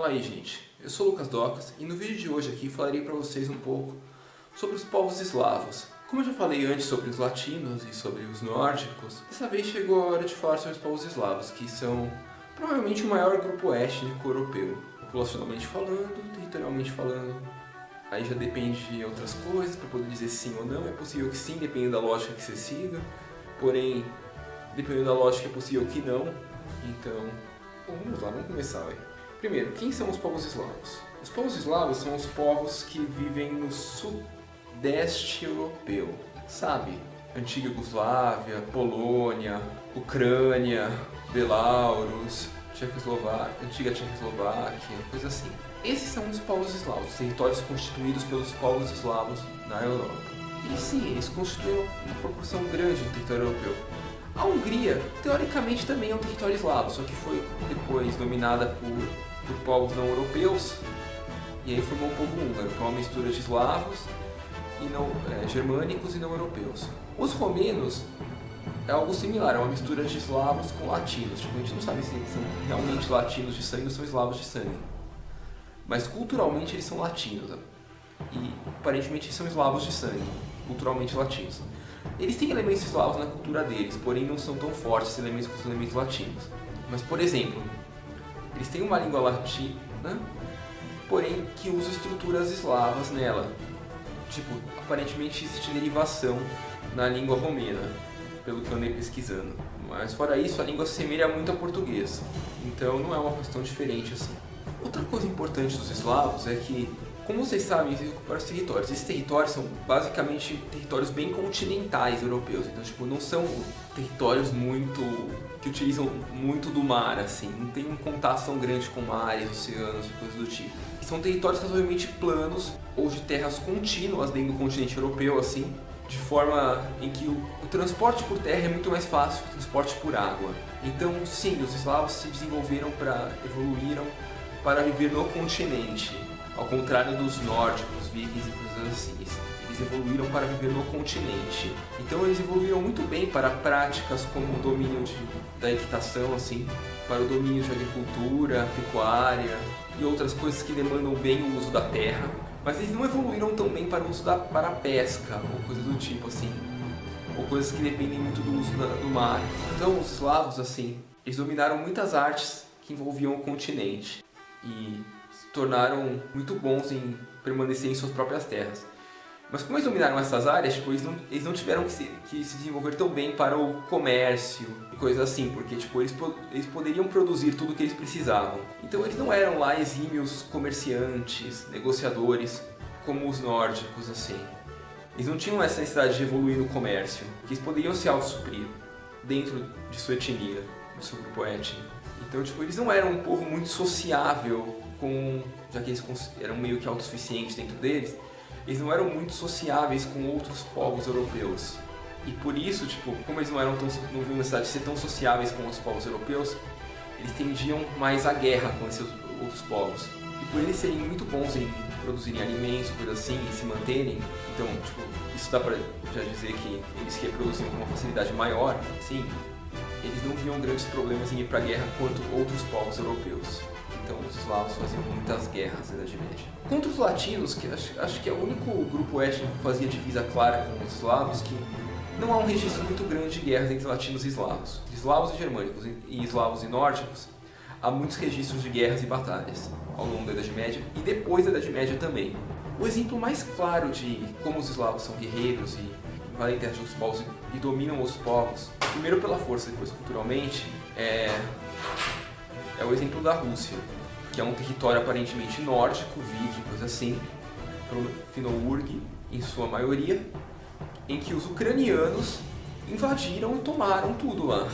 Fala aí, gente, eu sou o Lucas Docas e no vídeo de hoje aqui falarei para vocês um pouco sobre os povos eslavos. Como eu já falei antes sobre os latinos e sobre os nórdicos, dessa vez chegou a hora de falar sobre os povos eslavos, que são provavelmente o maior grupo étnico europeu, populacionalmente falando, territorialmente falando. Aí já depende de outras coisas para poder dizer sim ou não. É possível que sim, dependendo da lógica que você siga, porém, dependendo da lógica é possível que não. Então, vamos lá, vamos começar. Primeiro, quem são os povos eslavos? Os povos eslavos são os povos que vivem no sudeste europeu, sabe? Antiga Iugoslávia, Polônia, Ucrânia, Belarus, antiga Tchecoslováquia, coisa assim. Esses são os povos eslavos, os territórios constituídos pelos povos eslavos na Europa. E sim, eles constituem uma proporção grande do território europeu. A Hungria, teoricamente, também é um território eslavo, só que foi depois dominada por povos não europeus, e aí formou o povo húngaro, que é uma mistura de eslavos, germânicos e não europeus. Os romenos é algo similar, é uma mistura de eslavos com latinos. Tipo, a gente não sabe se eles são realmente latinos de sangue ou são eslavos de sangue. Mas culturalmente eles são latinos, e aparentemente eles são eslavos de sangue, culturalmente latinos. Eles têm elementos eslavos na cultura deles, porém não são tão fortes esses elementos quanto os elementos latinos. Mas, por exemplo, eles têm uma língua latina, porém que usa estruturas eslavas nela. Tipo, aparentemente existe derivação na língua romena, pelo que eu andei pesquisando. Mas fora isso, a língua se assemelha muito ao português. Então não é uma questão diferente assim. Outra coisa importante dos eslavos é que, como vocês sabem, existem vários territórios. Esses territórios são basicamente territórios bem continentais europeus. Então, tipo, não são territórios que utilizam muito do mar, assim. Não tem um contato tão grande com mares, oceanos e coisas do tipo. E são territórios razoavelmente planos ou de terras contínuas dentro do continente europeu, assim, de forma em que o transporte por terra é muito mais fácil que o transporte por água. Então, sim, os eslavos se desenvolveram evoluíram para viver no continente. Ao contrário dos nórdicos, vikings e coisas assim, eles evoluíram para viver no continente. Então eles evoluíram muito bem para práticas como o domínio da equitação, assim, para o domínio de agricultura, pecuária e outras coisas que demandam bem o uso da terra. Mas eles não evoluíram tão bem para o uso para a pesca ou coisas do tipo, assim, ou coisas que dependem muito do uso do mar. Então os eslavos, assim, eles dominaram muitas artes que envolviam o continente e se tornaram muito bons em permanecer em suas próprias terras. Mas como eles dominaram essas áreas, tipo, eles não tiveram que se desenvolver tão bem para o comércio e coisas assim, porque tipo, eles poderiam produzir tudo o que eles precisavam. Então eles não eram lá exímios comerciantes, negociadores, como os nórdicos, assim. Eles não tinham essa necessidade de evoluir no comércio, porque eles poderiam se autossuprir dentro de sua etnia, do seu grupo étnico. Então, tipo, eles não eram um povo muito sociável, já que eles eram meio que autossuficientes dentro deles, eles não eram muito sociáveis com outros povos europeus. E por isso, tipo, como eles não viam necessidade de ser tão sociáveis com outros povos europeus, eles tendiam mais à guerra com esses outros povos. E por eles serem muito bons em produzirem alimentos, coisas assim, e se manterem, então, tipo, isso dá pra já dizer que eles se reproduziam com uma facilidade maior, sim. Eles não viam grandes problemas em ir para a guerra quanto outros povos europeus. Então os eslavos faziam muitas guerras na Idade Média. Contra os latinos, que acho que é o único grupo étnico que fazia divisa clara com os eslavos, que não há um registro muito grande de guerras entre latinos e eslavos. Eslavos e germânicos, e eslavos e nórdicos, há muitos registros de guerras e batalhas ao longo da Idade Média e depois da Idade Média também. O exemplo mais claro de como os eslavos são guerreiros e invadem terras de outros povos e dominam os povos, primeiro pela força, depois culturalmente, é o exemplo da Rússia, que é um território aparentemente nórdico, viking, coisa assim, fino-ugro em sua maioria, em que os ucranianos invadiram e tomaram tudo lá.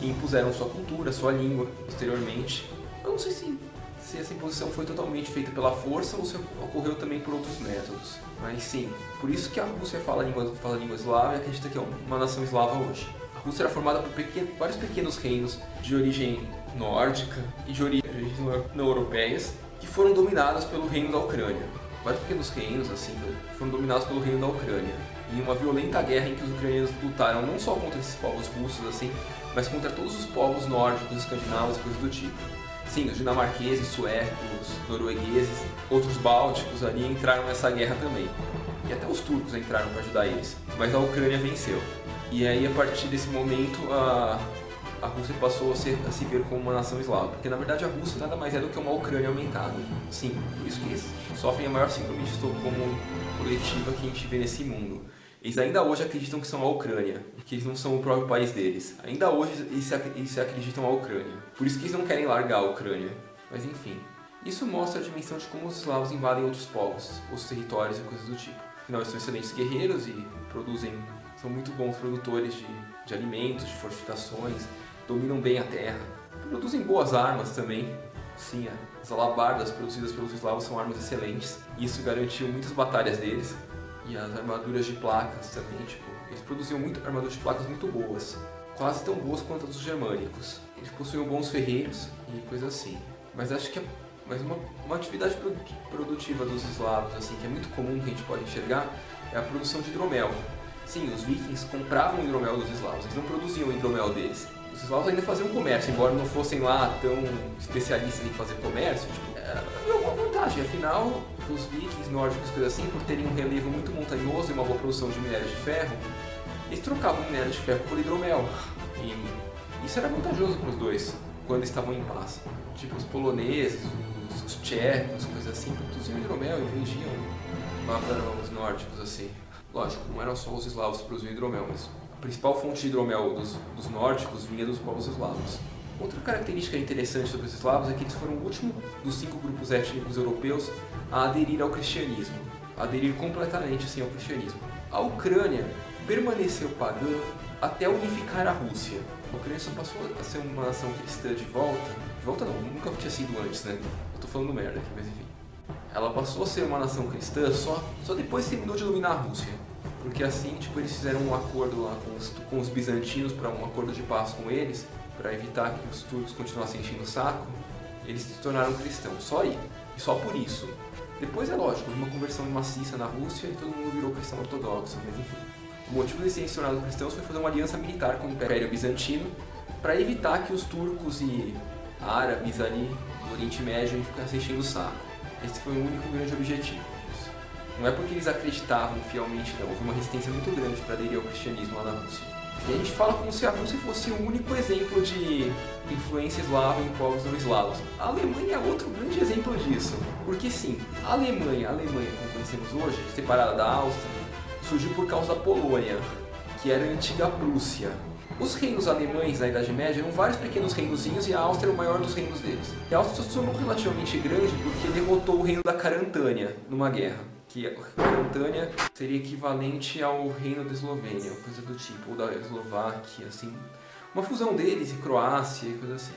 E impuseram sua cultura, sua língua, posteriormente. Eu não sei se essa imposição foi totalmente feita pela força ou se ocorreu também por outros métodos. Mas sim, por isso que a Rússia fala a língua eslava e acredita que é uma nação eslava hoje. A Rússia era formada por vários pequenos reinos de origem nórdica e de origens não europeias que foram dominados pelo reino da Ucrânia. Vários pequenos reinos assim foram dominados pelo reino da Ucrânia. Em uma violenta guerra em que os ucranianos lutaram não só contra esses povos russos assim, mas contra todos os povos nórdicos, escandinavos e coisas do tipo. Sim, os dinamarqueses, suecos, noruegueses, outros bálticos ali entraram nessa guerra também. E até os turcos entraram para ajudar eles. Mas a Ucrânia venceu. E aí, a partir desse momento, a Rússia passou a se ver como uma nação eslava. Porque, na verdade, a Rússia nada mais é do que uma Ucrânia aumentada. Sim, por isso que eles sofrem a maior síndrome de Estocolmo coletiva que a gente vê nesse mundo. Eles ainda hoje acreditam que são a Ucrânia, que eles não são o próprio país deles. Ainda hoje eles acreditam a Ucrânia. Por isso que eles não querem largar a Ucrânia. Mas enfim, isso mostra a dimensão de como os eslavos invadem outros povos, outros territórios e coisas do tipo. Afinal, eles são excelentes guerreiros e são muito bons produtores de alimentos, de fortificações, dominam bem a terra, produzem boas armas também. Sim, as alabardas produzidas pelos eslavos são armas excelentes. Isso garantiu muitas batalhas deles. E as armaduras de placas também, eles produziam armaduras de placas muito boas, quase tão boas quanto as dos germânicos. Eles possuíam bons ferreiros e coisas assim. Mas acho que uma atividade produtiva dos eslavos, assim, que é muito comum, que a gente pode enxergar, é a produção de hidromel. Sim, os vikings compravam o hidromel dos eslavos, eles não produziam o hidromel deles. Os eslavos ainda faziam comércio, embora não fossem lá tão especialistas em fazer comércio, havia alguma vantagem. Afinal, os vikings nórdicos, coisas assim, por terem um relevo muito montanhoso e uma boa produção de minério de ferro, eles trocavam minério de ferro por hidromel. E isso era vantajoso para os dois, quando estavam em paz. Os poloneses, os tchecos, coisas assim, produziam hidromel e vendiam lá para os nórdicos, assim. Lógico, não eram só os eslavos que produziam hidromel, mas a principal fonte de hidromel dos nórdicos vinha dos povos eslavos. Outra característica interessante sobre os eslavos é que eles foram o último dos 5 grupos étnicos europeus a aderir ao cristianismo, a aderir completamente assim, ao cristianismo. A Ucrânia permaneceu pagã até unificar a Rússia. A Ucrânia só passou a ser uma nação cristã de volta não, nunca tinha sido antes, né? Eu tô falando merda aqui, mas enfim. Ela passou a ser uma nação cristã só depois que terminou de dominar a Rússia. Porque assim, eles fizeram um acordo lá com os bizantinos, para um acordo de paz com eles, para evitar que os turcos continuassem enchendo o saco. Eles se tornaram cristãos, só aí, e só por isso. Depois é lógico, uma conversão maciça na Rússia e todo mundo virou cristão ortodoxo, mas enfim. O motivo de serem se tornados cristãos foi fazer uma aliança militar com o Império Bizantino para evitar que os turcos e árabes ali do Oriente Médio ficassem enchendo o saco. Esse foi o único grande objetivo. Não é porque eles acreditavam fielmente, não. Houve uma resistência muito grande para aderir ao cristianismo lá na Rússia. E a gente fala como se a Rússia fosse o único exemplo de influência eslava em povos não eslavos. A Alemanha é outro grande exemplo disso. Porque sim, a Alemanha como conhecemos hoje, separada da Áustria, surgiu por causa da Polônia, que era a antiga Prússia. Os reinos alemães na Idade Média eram vários pequenos reinozinhos e a Áustria era o maior dos reinos deles. E a Áustria se tornou relativamente grande porque derrotou o reino da Carantânia numa guerra. Que a Carantânia seria equivalente ao reino da Eslovênia, coisa do tipo, ou da Eslováquia, assim. Uma fusão deles e Croácia e coisa assim.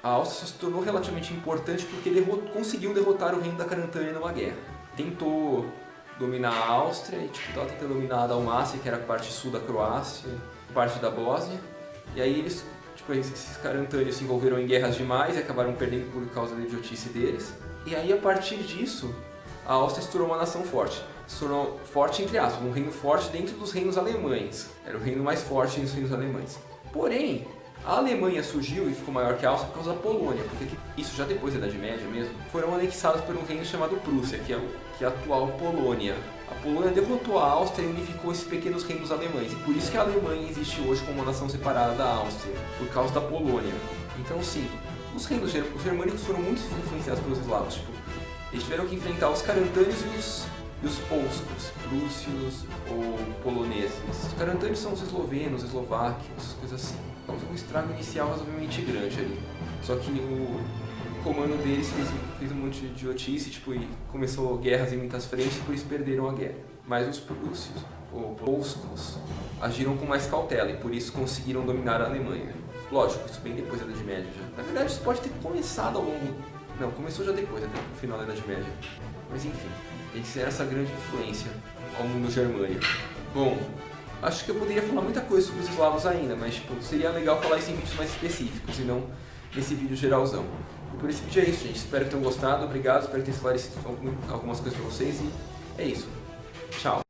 A Áustria se tornou relativamente importante porque conseguiu derrotar o reino da Carantânia numa guerra. Tentou dominar a Áustria e estava tentando dominar a Dalmácia, que era a parte sul da Croácia, parte da Bósnia. E aí esses carantânios se envolveram em guerras demais e acabaram perdendo por causa da idiotice deles. E aí, a partir disso, a Áustria se tornou uma nação forte. Se tornou forte, entre aspas, um reino forte dentro dos reinos alemães. Era o reino mais forte entre os reinos alemães. Porém, a Alemanha surgiu e ficou maior que a Áustria por causa da Polônia, porque isso já depois da Idade Média mesmo, foram anexados por um reino chamado Prússia, que é a atual Polônia. A Polônia derrotou a Áustria e unificou esses pequenos reinos alemães, e por isso que a Alemanha existe hoje como uma nação separada da Áustria, por causa da Polônia. Então sim, os reinos germânicos foram muito influenciados pelos eslavos, eles tiveram que enfrentar os carantânios e os polscos, prússios ou poloneses. Os carantânios são os eslovenos, eslováquios, coisas assim. Causou um estrago inicial razoavelmente grande ali. Só que o comando deles fez um monte de idiotice, e começou guerras em muitas frentes e por isso perderam a guerra. Mas os prússios, ou polscos, agiram com mais cautela e por isso conseguiram dominar a Alemanha. Lógico, isso bem depois da Idade Média já. Na verdade, isso pode ter começado ao longo... Não, começou já depois, até no final da Idade Média. Mas enfim, eles eram essa grande influência ao mundo germânico. Bom, acho que eu poderia falar muita coisa sobre os eslavos ainda, mas seria legal falar isso em vídeos mais específicos e não nesse vídeo geralzão. E por esse vídeo é isso, gente. Espero que tenham gostado. Obrigado, espero ter esclarecido algumas coisas pra vocês e é isso. Tchau!